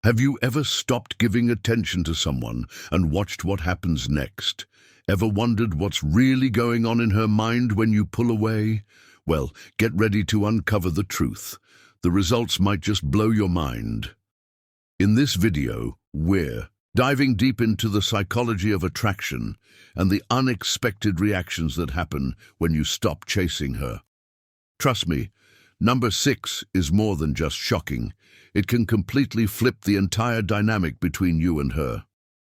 Have you ever stopped giving attention to someone and watched what happens next? Ever wondered what's really going on in her mind when you pull away? Well, get ready to uncover the truth. The results might just blow your mind. In this video, we're diving deep into the psychology of attraction and the unexpected reactions that happen when you stop chasing her. Trust me, number 6 is more than just shocking. It can completely flip the entire dynamic between you and her.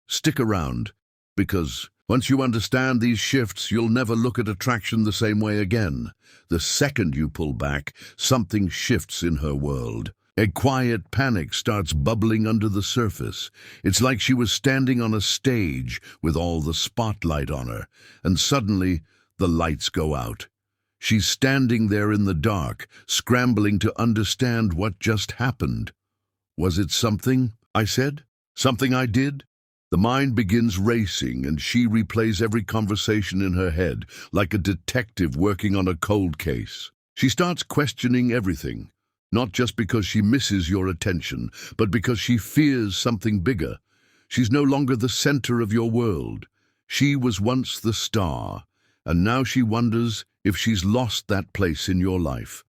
Stick around, because once you understand these shifts, you'll never look at attraction the same way again. The second you pull back, something shifts in her world. A quiet panic starts bubbling under the surface. It's like she was standing on a stage with all the spotlight on her, and suddenly the lights go out. She's standing there in the dark, scrambling to understand what just happened. Was it something I said? Something I did? The mind begins racing, and she replays every conversation in her head, like a detective working on a cold case. She starts questioning everything, not just because she misses your attention, but because she fears something bigger. She's no longer the center of your world. She was once the star, and now she wonders if she's lost that place in your life.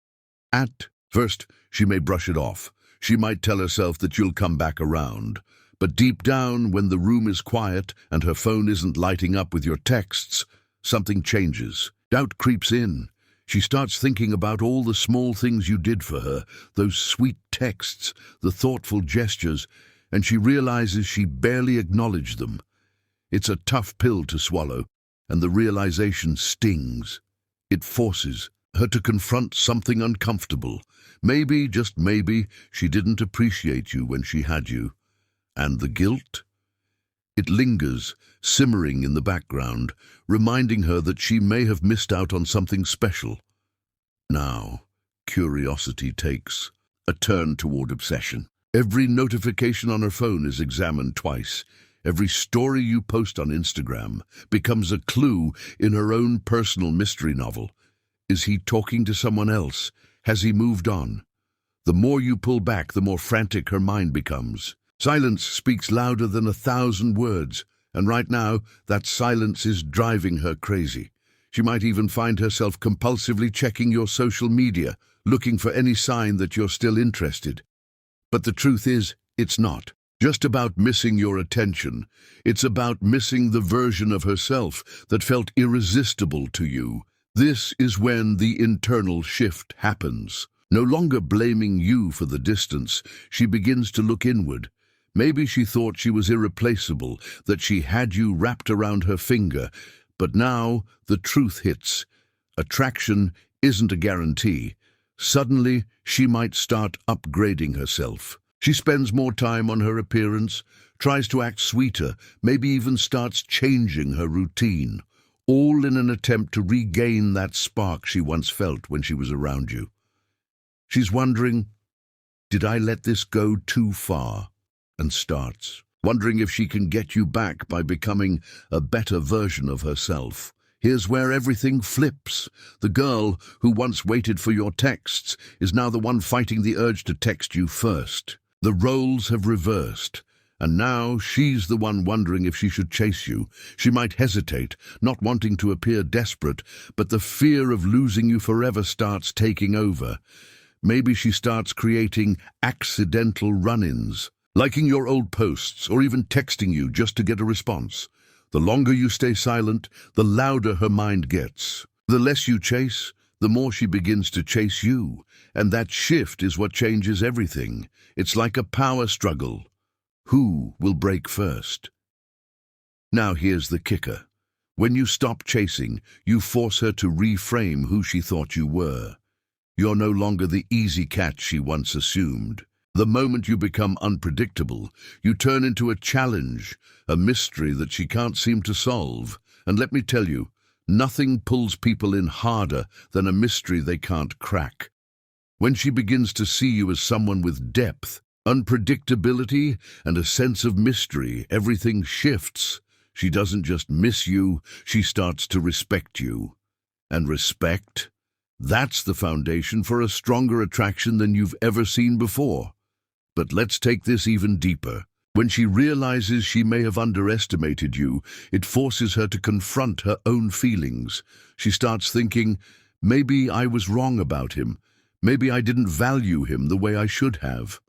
At first, she may brush it off. She might tell herself that you'll come back around. But deep down, when the room is quiet and her phone isn't lighting up with your texts, something changes. Doubt creeps in. She starts thinking about all the small things you did for her, those sweet texts, the thoughtful gestures, and she realizes she barely acknowledged them. It's a tough pill to swallow, and the realization stings. It forces her to confront something uncomfortable. Maybe, just maybe, she didn't appreciate you when she had you. And the guilt? It lingers, simmering in the background, reminding her that she may have missed out on something special. Now, curiosity takes a turn toward obsession. Every notification on her phone is examined twice. Every story you post on Instagram becomes a clue in her own personal mystery novel. Is he talking to someone else? Has he moved on? The more you pull back, the more frantic her mind becomes. Silence speaks louder than 1,000 words, and right now, that silence is driving her crazy. She might even find herself compulsively checking your social media, looking for any sign that you're still interested. But the truth is, it's not just about missing your attention. It's about missing the version of herself that felt irresistible to you. This is when the internal shift happens. No longer blaming you for the distance, she begins to look inward. Maybe she thought she was irreplaceable, that she had you wrapped around her finger. But now the truth hits. Attraction isn't a guarantee. Suddenly, she might start upgrading herself. She spends more time on her appearance, tries to act sweeter, maybe even starts changing her routine, all in an attempt to regain that spark she once felt when she was around you. She's wondering, did I let this go too far? And starts wondering if she can get you back by becoming a better version of herself. Here's where everything flips. The girl who once waited for your texts is now the one fighting the urge to text you first. The roles have reversed, and now she's the one wondering if she should chase you. She might hesitate, not wanting to appear desperate, but the fear of losing you forever starts taking over. Maybe she starts creating accidental run-ins, liking your old posts or even texting you just to get a response. The longer you stay silent, the louder her mind gets. The less you chase, the more she begins to chase you. And that shift is what changes everything. It's like a power struggle. Who will break first? Now here's the kicker. When you stop chasing, you force her to reframe who she thought you were. You're no longer the easy catch she once assumed. The moment you become unpredictable, you turn into a challenge, a mystery that she can't seem to solve. And let me tell you, nothing pulls people in harder than a mystery they can't crack. When she begins to see you as someone with depth, unpredictability, and a sense of mystery, everything shifts. She doesn't just miss you, she starts to respect you. And respect? That's the foundation for a stronger attraction than you've ever seen before. But let's take this even deeper. When she realizes she may have underestimated you, it forces her to confront her own feelings. She starts thinking, maybe I was wrong about him. Maybe I didn't value him the way I should have.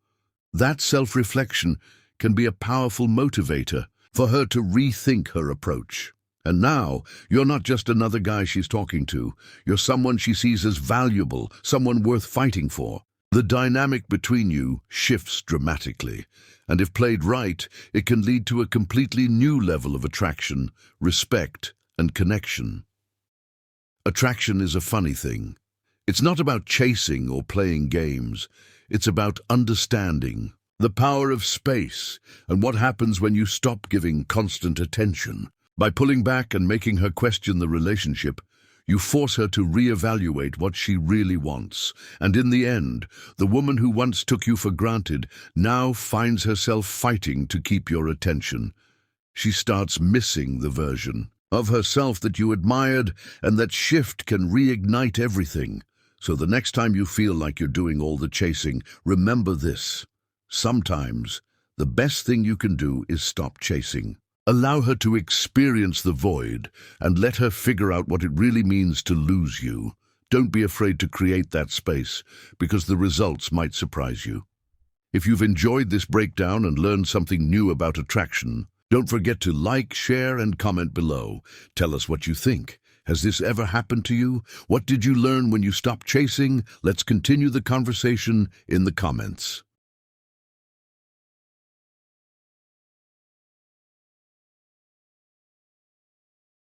That self-reflection can be a powerful motivator for her to rethink her approach. And now, you're not just another guy she's talking to. You're someone she sees as valuable, someone worth fighting for. The dynamic between you shifts dramatically, and if played right, it can lead to a completely new level of attraction, respect, and connection. Attraction is a funny thing. It's not about chasing or playing games. It's about understanding the power of space and what happens when you stop giving constant attention. By pulling back and making her question the relationship, you force her to reevaluate what she really wants. And in the end, the woman who once took you for granted now finds herself fighting to keep your attention. She starts missing the version of herself that you admired, and that shift can reignite everything. So the next time you feel like you're doing all the chasing, remember this. Sometimes, the best thing you can do is stop chasing. Allow her to experience the void and let her figure out what it really means to lose you. Don't be afraid to create that space, because the results might surprise you. If you've enjoyed this breakdown and learned something new about attraction, don't forget to like, share, and comment below. Tell us what you think. Has this ever happened to you? What did you learn when you stopped chasing? Let's continue the conversation in the comments.